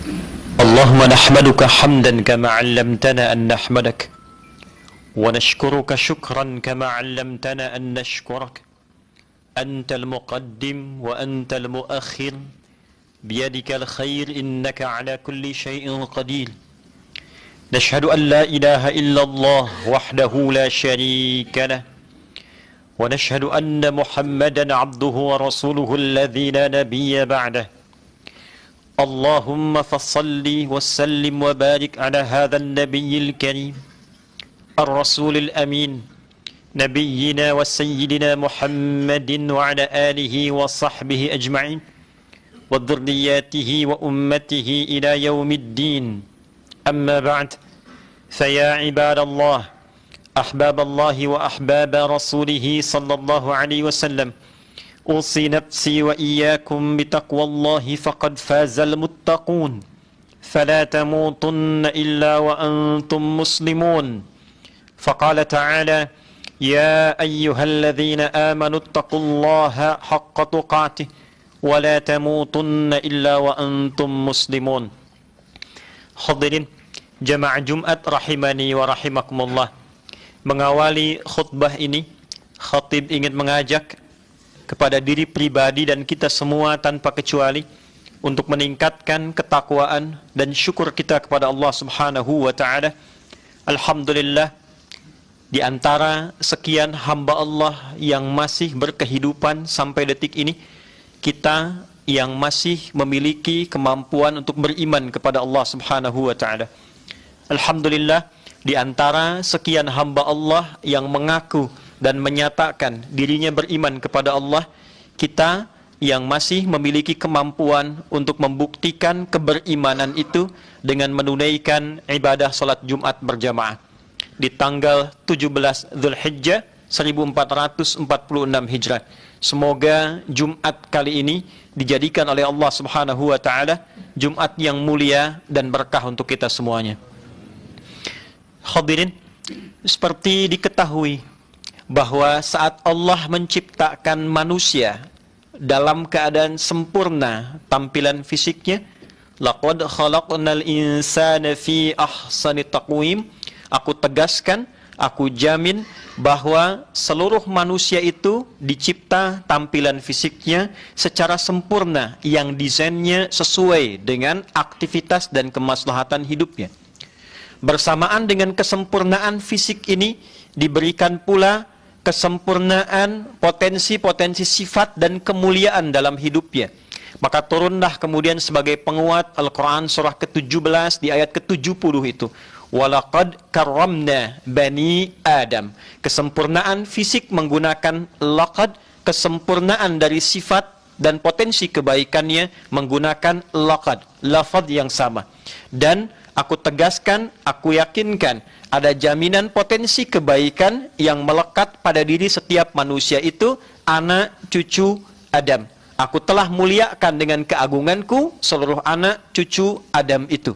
اللهم نحمدك حمدا كما علمتنا أن نحمدك، ونشكرك شكرا كما علمتنا أن نشكرك. أنت المقدم وأنت المؤخر، بيدك الخير إنك على كل شيء قدير. نشهد أن لا إله إلا الله وحده لا شريك له، ونشهد أن محمدا عبده ورسوله الذي لا نبي بعده. اللهم فصل وسلم وبارك على هذا النبي الكريم الرسول الأمين، نبينا وسيدنا محمد وعلى آله وصحبه أجمعين وذرياته وأمته إلى يوم الدين. أما بعد، فيا عباد الله، أحباب الله وأحباب رسوله صلى الله عليه وسلم، أوصي نفسي وإياكم بتقوى الله فقد فاز المتقون، فلا تموتن إلا وأنتم مسلمون. فقال تعالى: يا أيها الذين آمنوا اتقوا الله حق تقاته ولا تموتن إلا وأنتم مسلمون. Hadirin jamaah Jumat rahimani wa rahimakumullah. Mengawali khutbah ini, khatib ingin mengajak kepada diri pribadi dan kita semua tanpa kecuali untuk meningkatkan ketakwaan dan syukur kita kepada Allah Subhanahu wa taala. Alhamdulillah, di antara sekian hamba Allah yang masih berkehidupan sampai detik ini, kita yang masih memiliki kemampuan untuk beriman kepada Allah Subhanahu wa taala. Alhamdulillah, di antara sekian hamba Allah yang mengaku dan menyatakan dirinya beriman kepada Allah, kita yang masih memiliki kemampuan untuk membuktikan keberimanan itu dengan menunaikan ibadah salat Jumat berjamaah di tanggal 17 Dzulhijjah 1446 Hijrah. Semoga Jumat kali ini dijadikan oleh Allah Subhanahu wa taala Jumat yang mulia dan berkah untuk kita semuanya. Hadirin, seperti diketahui bahwa saat Allah menciptakan manusia dalam keadaan sempurna tampilan fisiknya, laqad khalaqnal insana fi ahsani taqwim, aku tegaskan, aku jamin bahwa seluruh manusia itu dicipta tampilan fisiknya secara sempurna, yang desainnya sesuai dengan aktivitas dan kemaslahatan hidupnya. Bersamaan dengan kesempurnaan fisik ini diberikan pula kesempurnaan potensi-potensi sifat dan kemuliaan dalam hidupnya. Maka turunlah kemudian sebagai penguat Al-Quran surah ke-17 di ayat ke-70 itu, walaqad karramna bani Adam. Kesempurnaan fisik menggunakan laqad, kesempurnaan dari sifat dan potensi kebaikannya menggunakan laqad, lafaz yang sama. Dan aku tegaskan, aku yakinkan ada jaminan potensi kebaikan yang melekat pada diri setiap manusia itu, anak cucu Adam. Aku telah muliakan dengan keagunganku seluruh anak cucu Adam itu.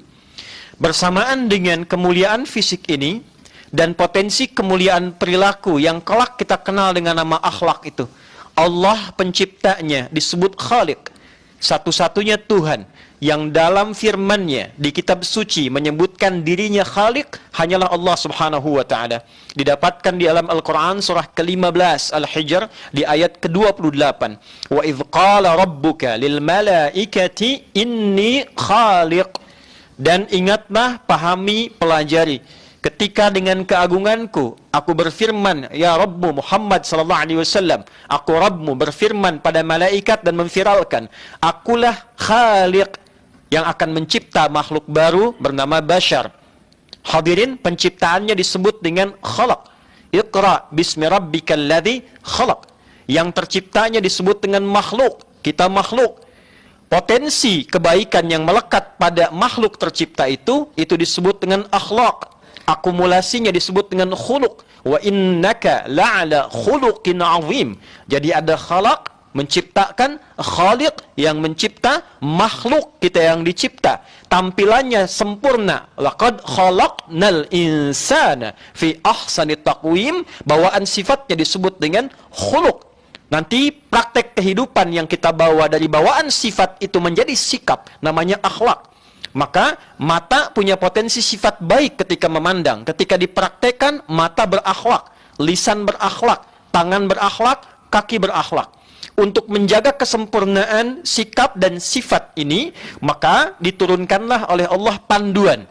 Bersamaan dengan kemuliaan fisik ini dan potensi kemuliaan perilaku yang kelak kita kenal dengan nama akhlak itu, Allah penciptanya disebut Khaliq, satu-satunya Tuhan yang dalam firman-Nya di kitab suci menyebutkan dirinya Khaliq hanyalah Allah Subhanahu wa taala. Didapatkan di dalam Al-Qur'an surah ke-15 Al-Hijr di ayat ke-28. Wa idz qala rabbuka lil malaikati inni khaliq. Dan ingatlah, pahami, pelajari, ketika dengan keagunganku aku berfirman, ya Rabbu Muhammad sallallahu alaihi wasallam, aku Rabbmu berfirman pada malaikat dan memviralkan, akulah Khaliq yang akan mencipta makhluk baru bernama Bashar. Hadirin, penciptaannya disebut dengan khalaq. Iqra bismi rabbikal ladzi khalaq. Yang terciptanya disebut dengan makhluk. Kita makhluk. Potensi kebaikan yang melekat pada makhluk tercipta itu disebut dengan akhlak. Akumulasinya disebut dengan khuluq. Wa innaka la'ala khuluqin azim. Jadi ada khalaq, menciptakan, khaliq yang mencipta, makhluk kita yang dicipta. Tampilannya sempurna. Laqad khalaqnal insana fi ahsani taqwim. Bawaan sifatnya disebut dengan khuluq. Nanti praktek kehidupan yang kita bawa dari bawaan sifat itu menjadi sikap, namanya akhlak. Maka mata punya potensi sifat baik ketika memandang. Ketika dipraktekkan, mata berakhlak, lisan berakhlak, tangan berakhlak, kaki berakhlak. Untuk menjaga kesempurnaan sikap dan sifat ini, maka diturunkanlah oleh Allah panduan.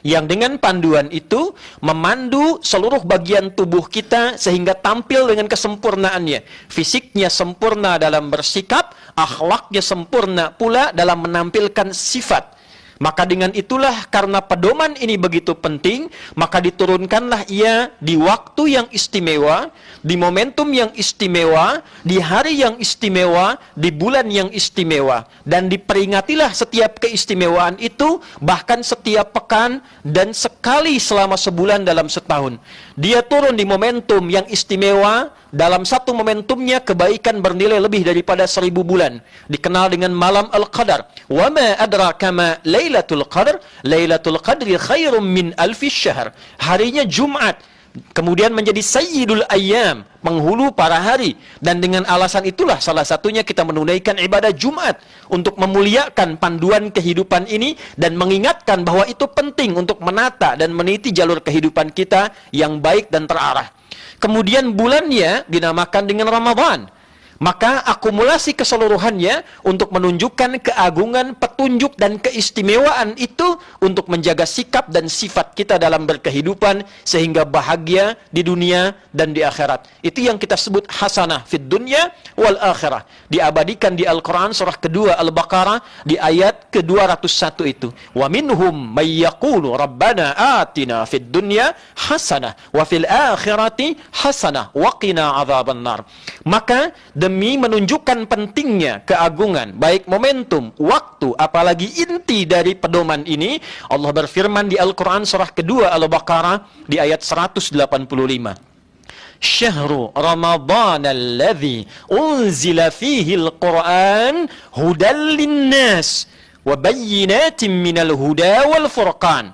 Yang dengan panduan itu memandu seluruh bagian tubuh kita sehingga tampil dengan kesempurnaannya. Fisiknya sempurna dalam bersikap, akhlaknya sempurna pula dalam menampilkan sifat. Maka dengan itulah, karena pedoman ini begitu penting, maka diturunkanlah ia di waktu yang istimewa, di momentum yang istimewa, di hari yang istimewa, di bulan yang istimewa. Dan diperingatilah setiap keistimewaan itu, bahkan setiap pekan, dan sekali selama sebulan dalam setahun. Dia turun di momentum yang istimewa, dalam satu momentumnya kebaikan bernilai lebih daripada 1000 bulan. Dikenal dengan malam Al-Qadar. Wa ma adraka ma Lailatul Qadar, Lailatul Qadri khairum min alfi syahr. Harinya Jumat, kemudian menjadi sayyidul ayyam, penghulu para hari. Dan dengan alasan itulah salah satunya kita menunaikan ibadah Jumat, untuk memuliakan panduan kehidupan ini dan mengingatkan bahwa itu penting untuk menata dan meniti jalur kehidupan kita yang baik dan terarah. Kemudian bulannya dinamakan dengan Ramadan. Maka akumulasi keseluruhannya untuk menunjukkan keagungan, petunjuk, dan keistimewaan itu untuk menjaga sikap dan sifat kita dalam berkehidupan sehingga bahagia di dunia dan di akhirat. Itu yang kita sebut hasanah fid dunya wal akhirah. Diabadikan di Al-Quran surah kedua Al-Baqarah di ayat ke-201 itu. Wa minhum may yaqulu rabbana atina fid dunya hasanah wa fil akhirati hasanah wa qina adzabannar. Maka demi menunjukkan pentingnya keagungan, baik momentum, waktu, apalagi inti dari pedoman ini, Allah berfirman di Al-Quran surah kedua Al-Baqarah di ayat 185. Syahru Ramadan alladhi unzila fihi al-Quran hudan linnas wa bayyinatin minal huda wal furqan.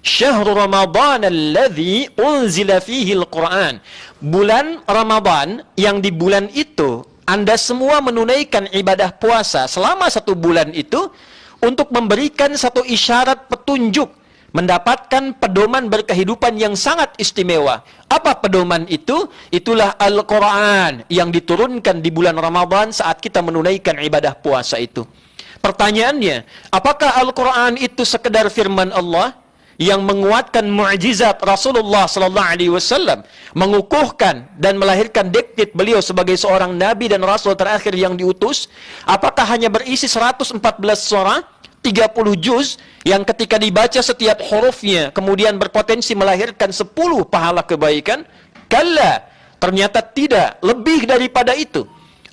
Syahrul Ramadan alladhi unzila fihi al-Quran. Bulan Ramadan yang di bulan itu Anda semua menunaikan ibadah puasa selama 1 bulan itu untuk memberikan satu isyarat petunjuk, mendapatkan pedoman berkehidupan yang sangat istimewa. Apa pedoman itu? Itulah Al-Quran yang diturunkan di bulan Ramadan saat kita menunaikan ibadah puasa itu. Pertanyaannya, apakah Al-Quran itu sekedar firman Allah yang menguatkan mukjizat Rasulullah sallallahu alaihi wasallam, mengukuhkan dan melahirkan diktit beliau sebagai seorang nabi dan rasul terakhir yang diutus? Apakah hanya berisi 114 surah, 30 juz yang ketika dibaca setiap hurufnya kemudian berpotensi melahirkan 10 pahala kebaikan? Kalla, ternyata tidak, lebih daripada itu.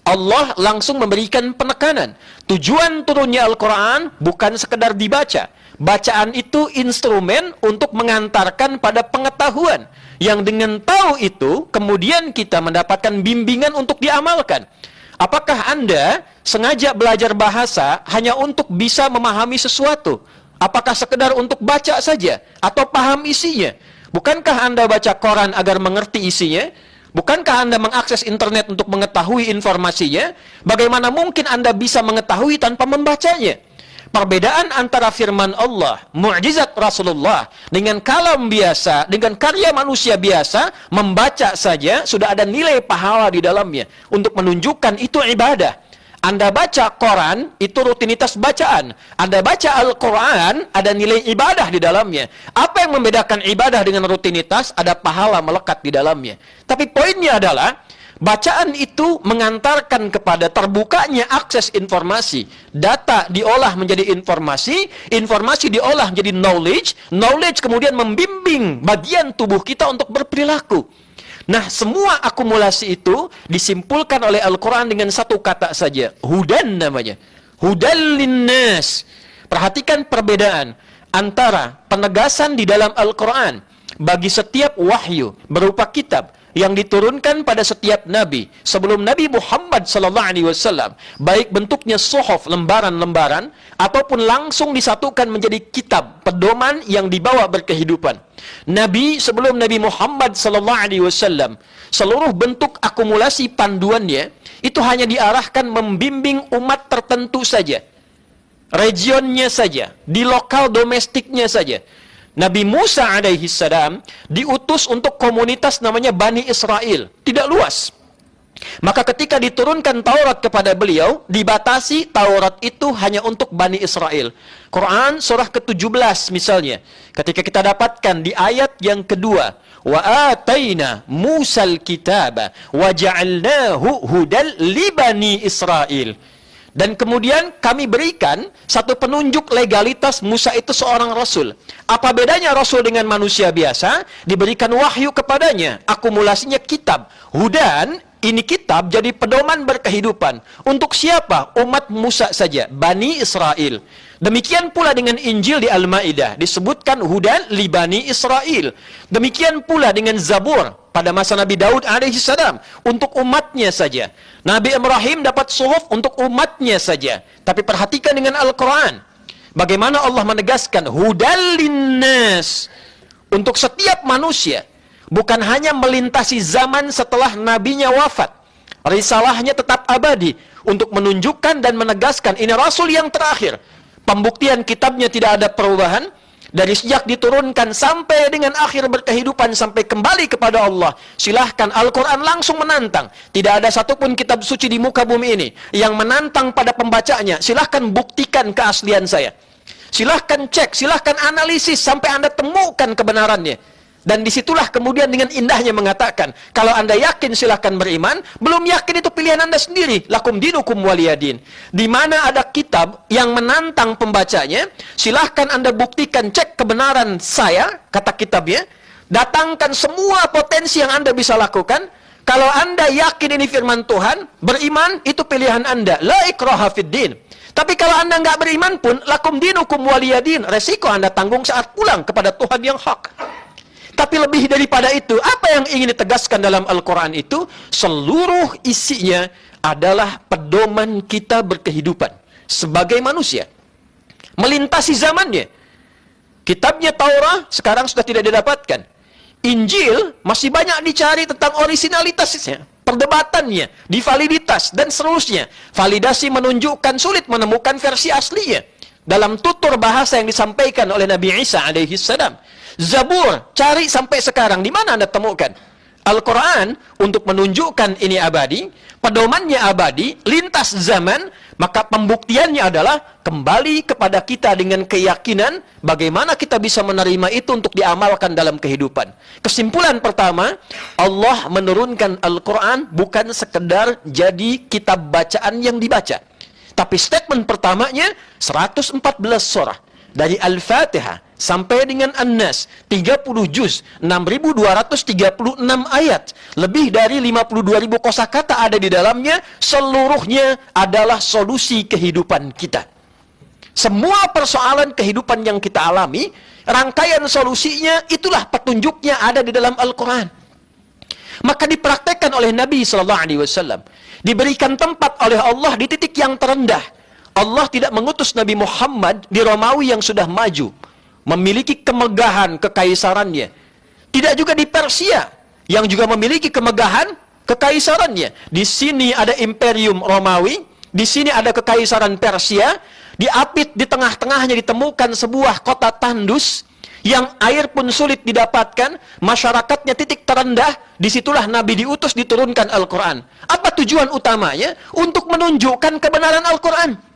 Allah langsung memberikan penekanan. Tujuan turunnya Al-Quran bukan sekedar dibaca. Bacaan itu instrumen untuk mengantarkan pada pengetahuan. Yang dengan tahu itu, kemudian kita mendapatkan bimbingan untuk diamalkan. Apakah Anda sengaja belajar bahasa hanya untuk bisa memahami sesuatu? Apakah sekedar untuk baca saja? Atau paham isinya? Bukankah Anda baca koran agar mengerti isinya? Bukankah Anda mengakses internet untuk mengetahui informasinya? Bagaimana mungkin Anda bisa mengetahui tanpa membacanya? Perbedaan antara firman Allah, mukjizat Rasulullah, dengan kalam biasa, dengan karya manusia biasa, membaca saja sudah ada nilai pahala di dalamnya untuk menunjukkan itu ibadah. Anda baca koran, itu rutinitas bacaan. Anda baca Al-Quran, ada nilai ibadah di dalamnya. Apa yang membedakan ibadah dengan rutinitas? Ada pahala melekat di dalamnya. Tapi poinnya adalah, bacaan itu mengantarkan kepada terbukanya akses informasi. Data diolah menjadi informasi, informasi diolah menjadi knowledge, knowledge kemudian membimbing bagian tubuh kita untuk berperilaku. Nah, semua akumulasi itu disimpulkan oleh Al-Quran dengan satu kata saja. Hudan namanya. Hudan linnas. Perhatikan perbedaan antara penegasan di dalam Al-Quran bagi setiap wahyu berupa kitab yang diturunkan pada setiap nabi sebelum Nabi Muhammad SAW, baik bentuknya suhuf, lembaran-lembaran, ataupun langsung disatukan menjadi kitab, pedoman yang dibawa berkehidupan. Nabi sebelum Nabi Muhammad SAW, seluruh bentuk akumulasi panduannya itu hanya diarahkan membimbing umat tertentu saja. regionnya saja, di lokal domestiknya saja. Nabi Musa alaihi salam diutus untuk komunitas namanya Bani Israel, tidak luas. Maka ketika diturunkan Taurat kepada beliau, dibatasi Taurat itu hanya untuk Bani Israel. Quran surah ke-17 misalnya, ketika kita dapatkan di ayat yang kedua, wa ataina Musal kitaba wa ja'alnahu hudal li Bani Israel. Dan kemudian kami berikan satu penunjuk legalitas Musa itu seorang rasul. Apa bedanya rasul dengan manusia biasa? Diberikan wahyu kepadanya, akumulasinya kitab. Hudan, ini kitab jadi pedoman berkehidupan. Untuk siapa? Umat Musa saja, Bani Israel. Demikian pula dengan Injil di Al-Maidah, disebutkan hudan li Bani Israel. Demikian pula dengan Zabur pada masa Nabi Daud alaihissalam, untuk umatnya saja. Nabi Ibrahim dapat suhuf untuk umatnya saja. Tapi perhatikan dengan Al-Quran, bagaimana Allah menegaskan hudal linnas, untuk setiap manusia. Bukan hanya melintasi zaman setelah nabinya wafat. Risalahnya tetap abadi, untuk menunjukkan dan menegaskan ini rasul yang terakhir. Pembuktian kitabnya tidak ada perubahan. Dari sejak diturunkan sampai dengan akhir berkehidupan, sampai kembali kepada Allah. Silahkan, Al-Quran langsung menantang. Tidak ada satupun kitab suci di muka bumi ini yang menantang pada pembacanya. Silahkan buktikan keaslian saya. Silahkan cek, silahkan analisis sampai Anda temukan kebenarannya. Dan disitulah kemudian dengan indahnya mengatakan, kalau Anda yakin silahkan beriman, belum yakin itu pilihan Anda sendiri. Lakum dinukum waliyadin. Di mana ada kitab yang menantang pembacanya, silahkan Anda buktikan, cek kebenaran saya, kata kitabnya. Datangkan semua potensi yang Anda bisa lakukan. Kalau Anda yakin ini firman Tuhan, beriman, itu pilihan Anda. La ikraha fid din. Tapi kalau Anda nggak beriman pun, lakum dinukum waliyadin. Resiko Anda tanggung saat pulang kepada Tuhan yang hak. Tapi lebih daripada itu, apa yang ingin ditegaskan dalam Al-Quran itu? Seluruh isinya adalah pedoman kita berkehidupan sebagai manusia. Melintasi zamannya. Kitabnya Taurat sekarang sudah tidak didapatkan. Injil masih banyak dicari tentang originalitasnya, perdebatannya, di validitas, dan seterusnya. Validasi menunjukkan sulit menemukan versi aslinya. Dalam tutur bahasa yang disampaikan oleh Nabi Isa alaihissalam. Zabur, cari sampai sekarang, di mana Anda temukan? Al-Quran, untuk menunjukkan ini abadi, pedomannya abadi, lintas zaman, maka pembuktiannya adalah kembali kepada kita dengan keyakinan bagaimana kita bisa menerima itu untuk diamalkan dalam kehidupan. Kesimpulan pertama, Allah menurunkan Al-Quran bukan sekedar jadi kitab bacaan yang dibaca. Tapi statement pertamanya 114 surah. Dari Al-Fatihah sampai dengan An-Nas, 30 juz, 6.236 ayat, lebih dari 52.000 kosakata ada di dalamnya. Seluruhnya adalah solusi kehidupan kita. Semua persoalan kehidupan yang kita alami, rangkaian solusinya, itulah petunjuknya ada di dalam Al-Quran. Maka dipraktekkan oleh Nabi SAW, diberikan tempat oleh Allah di titik yang terendah. Allah tidak mengutus Nabi Muhammad di Romawi yang sudah maju, memiliki kemegahan kekaisarannya. Tidak juga di Persia, yang juga memiliki kemegahan kekaisarannya. Di sini ada Imperium Romawi, di sini ada kekaisaran Persia. Diapit di tengah-tengahnya ditemukan sebuah kota tandus, yang air pun sulit didapatkan, masyarakatnya titik terendah. Disitulah Nabi diutus, diturunkan Al-Quran. Apa tujuan utamanya? Untuk menunjukkan kebenaran Al-Quran.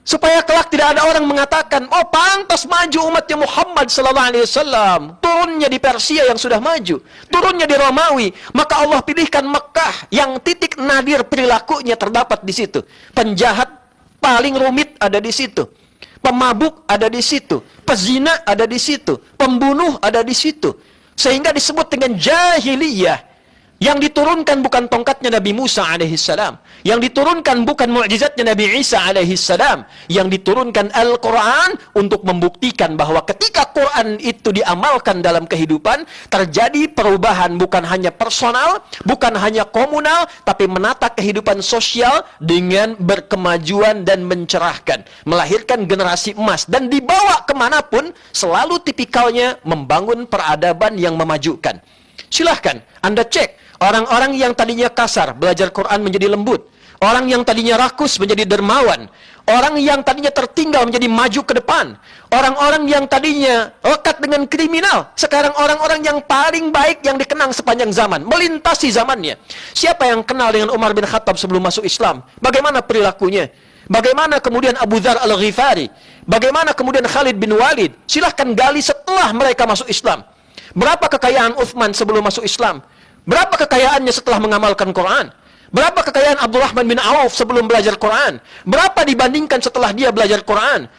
Supaya kelak tidak ada orang mengatakan, oh pantas maju umatnya Muhammad SAW. Turunnya di Persia yang sudah maju, turunnya di Romawi. Maka Allah pilihkan Mekah yang titik nadir perilakunya terdapat di situ. Penjahat paling rumit ada di situ. Pemabuk ada di situ. Pezina ada di situ. Pembunuh ada di situ. Sehingga disebut dengan jahiliyah. Yang diturunkan bukan tongkatnya Nabi Musa alaihissalam. Yang diturunkan bukan mukjizatnya Nabi Isa alaihissalam. Yang diturunkan Al-Quran untuk membuktikan bahwa ketika Quran itu diamalkan dalam kehidupan, terjadi perubahan bukan hanya personal, bukan hanya komunal, tapi menata kehidupan sosial dengan berkemajuan dan mencerahkan. Melahirkan generasi emas. Dan dibawa kemanapun, selalu tipikalnya membangun peradaban yang memajukan. Silahkan Anda cek. Orang-orang yang tadinya kasar, belajar Quran menjadi lembut. Orang yang tadinya rakus menjadi dermawan. Orang yang tadinya tertinggal menjadi maju ke depan. Orang-orang yang tadinya lekat dengan kriminal, sekarang orang-orang yang paling baik yang dikenang sepanjang zaman, melintasi zamannya. Siapa yang kenal dengan Umar bin Khattab sebelum masuk Islam? Bagaimana perilakunya? Bagaimana kemudian Abu Dzar Al-Ghifari? Bagaimana kemudian Khalid bin Walid? Silahkan gali setelah mereka masuk Islam. Berapa kekayaan Uthman sebelum masuk Islam? Berapa kekayaannya setelah mengamalkan Quran? Berapa kekayaan Abdurrahman bin Auf sebelum belajar Quran? Berapa dibandingkan setelah dia belajar Quran?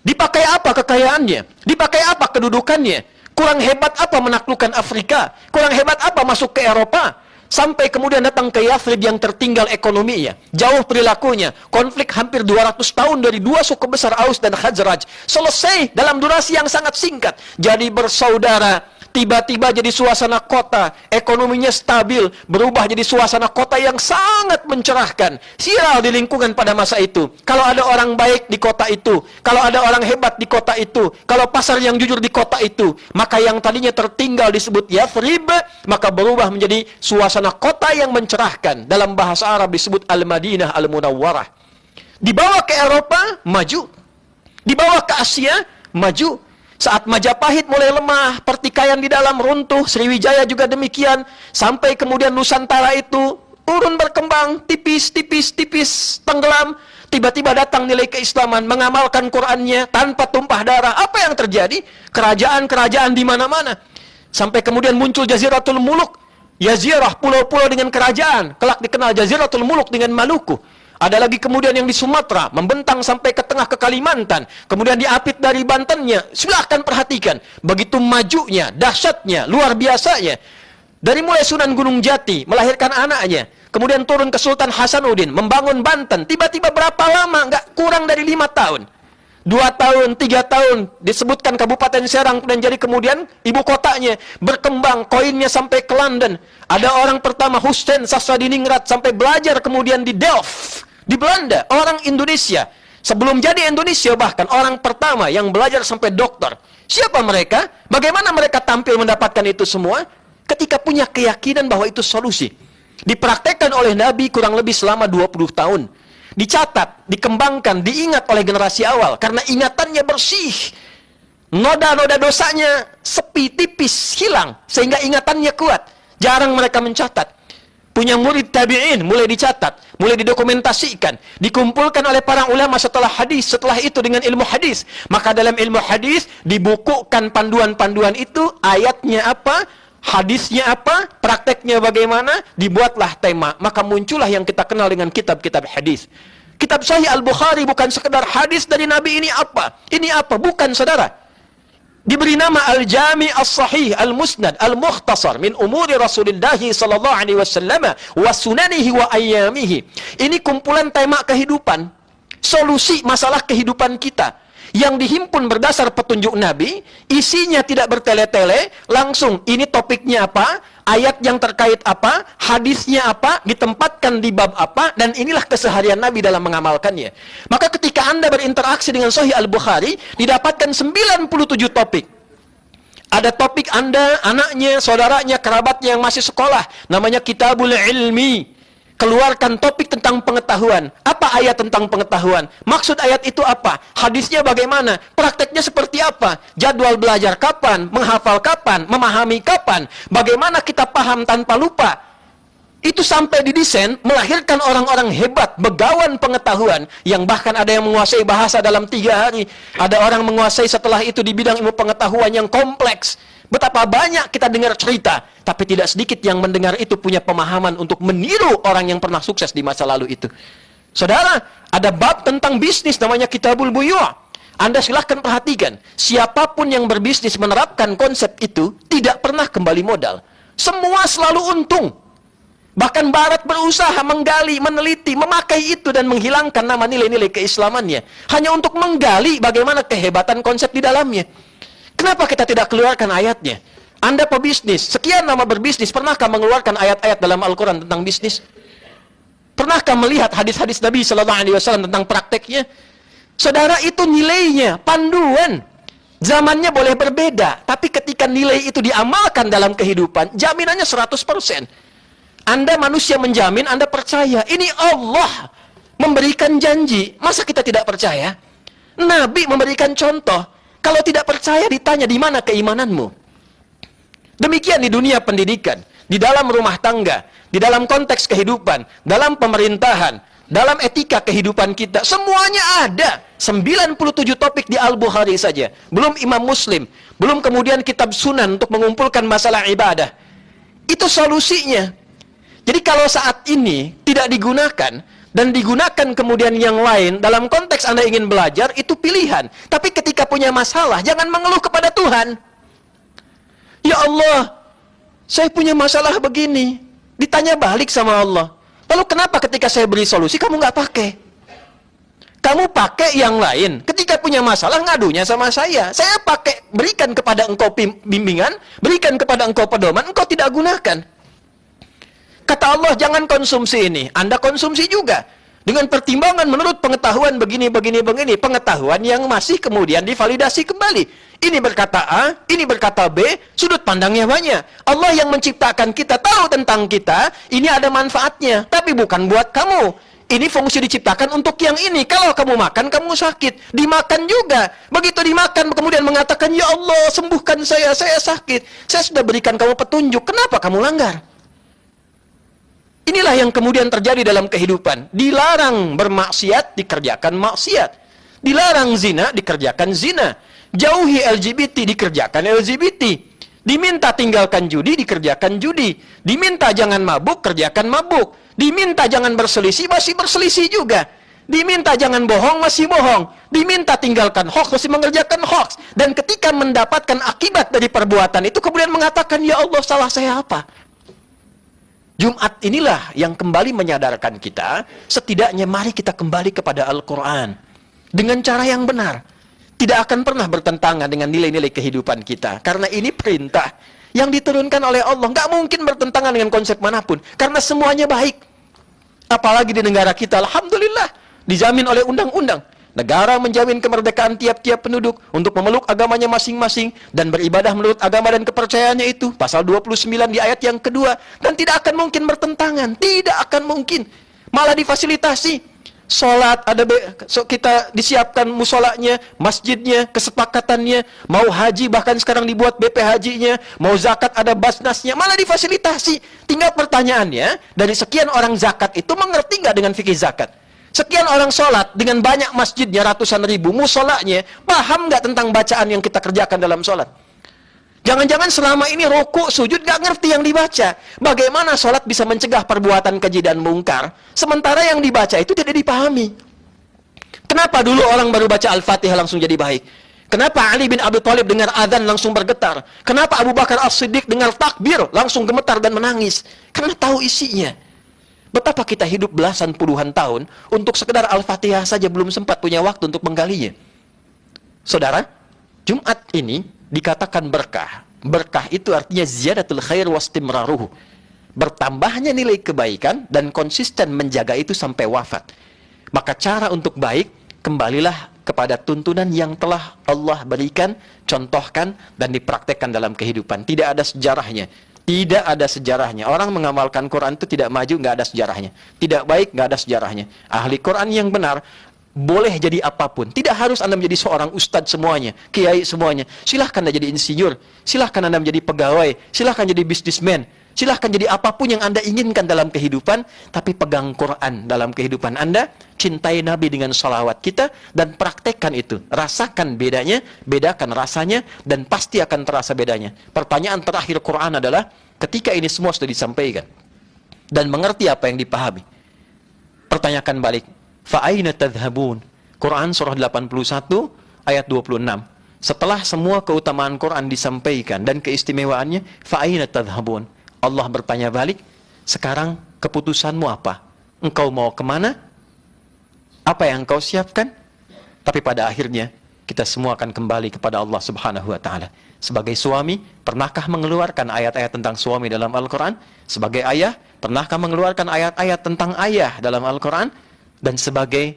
Dipakai apa kekayaannya? Dipakai apa kedudukannya? Kurang hebat apa menaklukkan Afrika? Kurang hebat apa masuk ke Eropa? Sampai kemudian datang ke Yathrib yang tertinggal ekonominya, jauh perilakunya, konflik hampir 200 tahun dari dua suku besar Aus dan Khazraj, selesai dalam durasi yang sangat singkat, jadi bersaudara. Tiba-tiba jadi suasana kota, ekonominya stabil, berubah jadi suasana kota yang sangat mencerahkan. Sial di lingkungan pada masa itu. Kalau ada orang baik di kota itu, kalau ada orang hebat di kota itu, kalau pasar yang jujur di kota itu, maka yang tadinya tertinggal disebut Yathrib, maka berubah menjadi suasana kota yang mencerahkan. Dalam bahasa Arab disebut Al-Madinah Al-Munawwarah. Dibawa ke Eropa, maju. Dibawa ke Asia, maju. Saat Majapahit mulai lemah, pertikaian di dalam runtuh, Sriwijaya juga demikian, sampai kemudian Nusantara itu turun berkembang, tipis, tenggelam, tiba-tiba datang nilai keislaman, mengamalkan Qur'annya tanpa tumpah darah. Apa yang terjadi? Kerajaan-kerajaan di mana-mana. Sampai kemudian muncul Jaziratul Muluk, Jazirah, pulau-pulau dengan kerajaan, kelak dikenal Jaziratul Muluk dengan Maluku. Ada lagi kemudian yang di Sumatera, membentang sampai ke tengah ke Kalimantan, kemudian diapit dari Bantennya. Silahkan perhatikan, begitu majunya, dahsyatnya, luar biasanya. Dari mulai Sunan Gunung Jati, melahirkan anaknya, kemudian turun ke Sultan Hasanuddin, membangun Banten, tiba-tiba berapa lama? Nggak kurang dari 5 tahun. 2 tahun, 3 tahun, disebutkan Kabupaten Serang, dan jadi kemudian ibu kotanya, berkembang, koinnya sampai ke London. Ada orang pertama, Hussein Sasradiningrat, sampai belajar kemudian di Delft, di Belanda, orang Indonesia. Sebelum jadi Indonesia bahkan, orang pertama yang belajar sampai doktor. Siapa mereka? Bagaimana mereka tampil mendapatkan itu semua? Ketika punya keyakinan bahwa itu solusi. Dipraktekkan oleh Nabi kurang lebih selama 20 tahun. Dicatat, dikembangkan, diingat oleh generasi awal. Karena ingatannya bersih. Noda-noda dosanya sepi, tipis, hilang. Sehingga ingatannya kuat. Jarang mereka mencatat. Punya murid tabi'in, mulai dicatat, mulai didokumentasikan. Dikumpulkan oleh para ulama setelah hadis. Setelah itu dengan ilmu hadis. Maka dalam ilmu hadis, dibukukan panduan-panduan itu. Ayatnya apa? Hadisnya apa? Prakteknya bagaimana? Dibuatlah tema. Maka muncullah yang kita kenal dengan kitab-kitab hadis. Kitab Sahih Al-Bukhari bukan sekedar hadis dari Nabi ini apa? Ini apa? Bukan, saudara. Diberi nama Al-Jami As-Sahih Al-Musnad Al-Mukhtasar min umuri Rasulullah sallallahu alaihi wasallam wa sunanihi wa ayyamihi. Ini kumpulan tema kehidupan, solusi masalah kehidupan kita yang dihimpun berdasar petunjuk Nabi, isinya tidak bertele-tele, langsung ini topiknya apa, ayat yang terkait apa, hadisnya apa, ditempatkan di bab apa, dan inilah keseharian Nabi dalam mengamalkannya. Maka ketika Anda berinteraksi dengan Sahih Al-Bukhari, didapatkan 97 topik. Ada topik Anda, anaknya, saudaranya, kerabatnya yang masih sekolah, namanya Kitabul Ilmi. Keluarkan topik tentang pengetahuan. Apa ayat tentang pengetahuan? Maksud ayat itu apa? Hadisnya bagaimana? Prakteknya seperti apa? Jadwal belajar kapan? Menghafal kapan? Memahami kapan? Bagaimana kita paham tanpa lupa? Itu sampai didesain melahirkan orang-orang hebat, begawan pengetahuan, yang bahkan ada yang menguasai bahasa dalam 3 hari. Ada orang menguasai setelah itu di bidang ilmu pengetahuan yang kompleks. Betapa banyak kita dengar cerita, tapi tidak sedikit yang mendengar itu punya pemahaman untuk meniru orang yang pernah sukses di masa lalu itu. Saudara, ada bab tentang bisnis namanya Kitabul Buyu'. Anda silahkan perhatikan, siapapun yang berbisnis menerapkan konsep itu tidak pernah kembali modal. Semua selalu untung. Bahkan Barat berusaha menggali, meneliti, memakai itu dan menghilangkan nama nilai-nilai keislamannya. Hanya untuk menggali bagaimana kehebatan konsep di dalamnya. Kenapa kita tidak keluarkan ayatnya? Anda pebisnis, sekian lama berbisnis, pernahkah mengeluarkan ayat-ayat dalam Al-Quran tentang bisnis? Pernahkah melihat hadis-hadis Nabi SAW tentang prakteknya? Saudara, itu nilainya, panduan. Zamannya boleh berbeda, tapi ketika nilai itu diamalkan dalam kehidupan, jaminannya 100%. Anda manusia menjamin, Anda percaya. Ini Allah memberikan janji. Masa kita tidak percaya? Nabi memberikan contoh. Kalau tidak percaya ditanya, di mana keimananmu? Demikian di dunia pendidikan, di dalam rumah tangga, di dalam konteks kehidupan, dalam pemerintahan, dalam etika kehidupan kita. Semuanya ada. 97 topik di Al-Bukhari saja. Belum Imam Muslim. Belum kemudian kitab sunan untuk mengumpulkan masalah ibadah. Itu solusinya. Jadi kalau saat ini tidak digunakan, dan digunakan kemudian yang lain, dalam konteks Anda ingin belajar, itu pilihan. Tapi ketika punya masalah, jangan mengeluh kepada Tuhan. Ya Allah, saya punya masalah begini. Ditanya balik sama Allah. Lalu kenapa ketika saya beri solusi, kamu nggak pakai? Kamu pakai yang lain. Ketika punya masalah, ngadunya sama saya. Saya pakai, berikan kepada engkau bimbingan, berikan kepada engkau pedoman, engkau tidak gunakan. Kata Allah, jangan konsumsi ini. Anda konsumsi juga. Dengan pertimbangan menurut pengetahuan begini. Pengetahuan yang masih kemudian divalidasi kembali. Ini berkata A, ini berkata B, sudut pandangnya banyak. Allah yang menciptakan kita, tahu tentang kita, ini ada manfaatnya. Tapi bukan buat kamu. Ini fungsi diciptakan untuk yang ini. Kalau kamu makan, kamu sakit. Dimakan juga. Begitu dimakan, kemudian mengatakan, ya Allah, sembuhkan saya sakit. Saya sudah berikan kamu petunjuk. Kenapa kamu langgar? Inilah yang kemudian terjadi dalam kehidupan. Dilarang bermaksiat, dikerjakan maksiat. Dilarang zina, dikerjakan zina. Jauhi LGBT, dikerjakan LGBT. Diminta tinggalkan judi, dikerjakan judi. Diminta jangan mabuk, kerjakan mabuk. Diminta jangan berselisih, masih berselisih juga. Diminta jangan bohong, masih bohong. Diminta tinggalkan hoax, masih mengerjakan hoax. Dan ketika mendapatkan akibat dari perbuatan itu, kemudian mengatakan, ya Allah, salah saya apa? Jumat inilah yang kembali menyadarkan kita, setidaknya mari kita kembali kepada Al-Quran. Dengan cara yang benar. Tidak akan pernah bertentangan dengan nilai-nilai kehidupan kita. Karena ini perintah yang diturunkan oleh Allah. Nggak mungkin bertentangan dengan konsep manapun. Karena semuanya baik. Apalagi di negara kita, alhamdulillah, dijamin oleh undang-undang. Negara menjamin kemerdekaan tiap-tiap penduduk untuk memeluk agamanya masing-masing dan beribadah menurut agama dan kepercayaannya itu. Pasal 29 di ayat yang kedua. Dan tidak akan mungkin bertentangan. Tidak akan mungkin. Malah difasilitasi. Sholat, kita disiapkan musolanya, masjidnya, kesepakatannya. Mau haji, bahkan sekarang dibuat BP hajinya. Mau zakat, ada basnasnya. Malah difasilitasi. Tinggal pertanyaannya, dari sekian orang zakat itu mengerti nggak dengan fikih zakat? Sekian orang sholat dengan banyak masjidnya, ratusan ribu, musolanya, paham nggak tentang bacaan yang kita kerjakan dalam sholat? Jangan-jangan selama ini rukuk, sujud, nggak ngerti yang dibaca. Bagaimana sholat bisa mencegah perbuatan keji dan mungkar, sementara yang dibaca itu tidak dipahami? Kenapa dulu orang baru baca Al-Fatihah langsung jadi baik? Kenapa Ali bin Abi Thalib dengar azan langsung bergetar? Kenapa Abu Bakar As-Siddiq dengar takbir langsung gemetar dan menangis? Karena tahu isinya. Betapa kita hidup belasan puluhan tahun untuk sekedar Al-Fatihah saja belum sempat punya waktu untuk menggalinya. Saudara, Jumat ini dikatakan berkah. Berkah itu artinya ziyadatul khair wastimraruhu. Bertambahnya nilai kebaikan dan konsisten menjaga itu sampai wafat. Maka cara untuk baik, kembalilah kepada tuntunan yang telah Allah berikan, contohkan, dan dipraktekkan dalam kehidupan. Tidak ada sejarahnya. Tidak ada sejarahnya. Orang mengamalkan Quran itu tidak maju, nggak ada sejarahnya. Tidak baik, nggak ada sejarahnya. Ahli Quran yang benar boleh jadi apapun. Tidak harus Anda menjadi seorang ustadz semuanya, kiai semuanya. Silahkan Anda jadi insinyur, silahkan Anda menjadi pegawai, silahkan jadi bisnismen, silahkan jadi apapun yang Anda inginkan dalam kehidupan, tapi pegang Quran dalam kehidupan Anda, cintai Nabi dengan salawat kita, dan praktekkan itu. Rasakan bedanya, bedakan rasanya, dan pasti akan terasa bedanya. Pertanyaan terakhir Quran adalah, ketika ini semua sudah disampaikan, dan mengerti apa yang dipahami, pertanyakan balik, fa'aina tadhhabun? Quran surah 81 ayat 26. Setelah semua keutamaan Quran disampaikan dan keistimewaannya, fa'aina tadhhabun? Allah bertanya balik, sekarang keputusanmu apa? Engkau mau kemana? Apa yang engkau siapkan? Tapi pada akhirnya kita semua akan kembali kepada Allah Subhanahu wa Ta'ala. Sebagai suami, pernahkah mengeluarkan ayat-ayat tentang suami dalam Al-Quran? Sebagai ayah, pernahkah mengeluarkan ayat-ayat tentang ayah dalam Al-Quran? Dan sebagai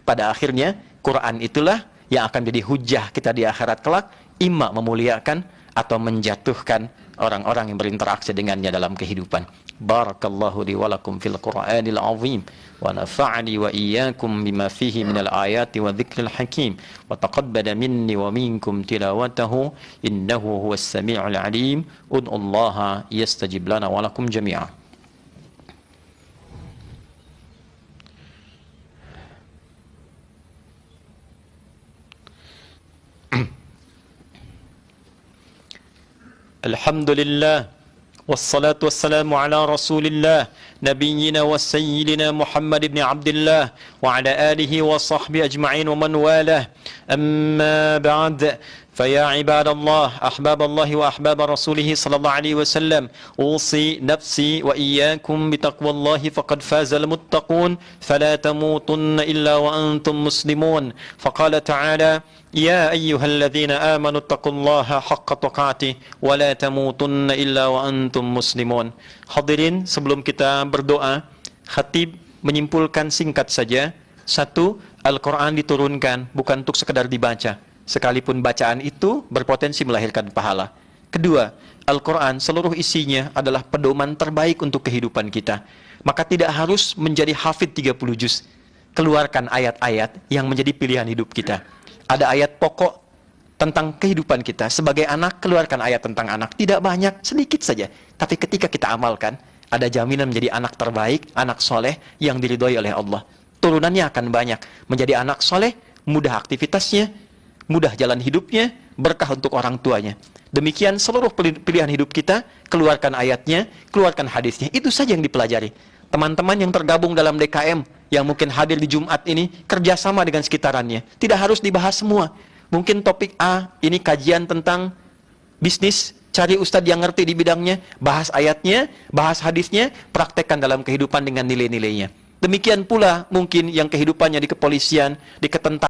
pada akhirnya Quran itulah yang akan jadi hujah kita di akhirat kelak, imma memuliakan atau menjatuhkan orang-orang yang berinteraksi dengannya dalam kehidupan. Barakallahu li wa lakum fil Qur'anil azim wa nafa'ani wa iyyakum bima fihi minal ayati wa dzikril hakim wa taqabbala minni wa minkum tilawatahu innahu huwas samiul alim. Ud'ullaha yastajib lana wa lakum jami'a. Alhamdulillah wassalatu wassalamu ala rasulillah nabiyyina wa sayyidina Muhammad ibn Abdullah wa ala alihi wa sahbihi ajma'in wa man walah. Amma ba'd. فيا عباد الله أحباب الله وأحباب رسوله صلى الله عليه وسلم أوصي نفسي وإياكم بتقوى الله فقد فاز المتقون فلا تموتن إلا وأنتم مسلمون. فقال تعالى يا أيها الذين آمنوا اتقوا الله حق تقاته ولا تموتن إلا وأنتم مسلمون. Hadirin, sebelum kita berdoa, khatib menyimpulkan singkat saja. Satu, Al-Quran diturunkan bukan untuk sekedar dibaca, sekalipun bacaan itu berpotensi melahirkan pahala. Kedua, Al-Quran seluruh isinya adalah pedoman terbaik untuk kehidupan kita. Maka tidak harus menjadi hafid 30 juz. Keluarkan ayat-ayat yang menjadi pilihan hidup kita. Ada ayat pokok tentang kehidupan kita. Sebagai anak, keluarkan ayat tentang anak. Tidak banyak, sedikit saja. Tapi ketika kita amalkan, ada jaminan menjadi anak terbaik, anak soleh yang diridhoi oleh Allah. Turunannya akan banyak. Menjadi anak soleh, mudah aktivitasnya, mudah jalan hidupnya, berkah untuk orang tuanya. Demikian seluruh pilihan hidup kita, keluarkan ayatnya, keluarkan hadisnya. Itu saja yang dipelajari. Teman-teman yang tergabung dalam DKM, yang mungkin hadir di Jumat ini, kerjasama dengan sekitarannya. Tidak harus dibahas semua. Mungkin topik A, ini kajian tentang bisnis, cari ustadz yang ngerti di bidangnya, bahas ayatnya, bahas hadisnya, praktekkan dalam kehidupan dengan nilai-nilainya. Demikian pula mungkin yang kehidupannya di kepolisian, di ketentaran,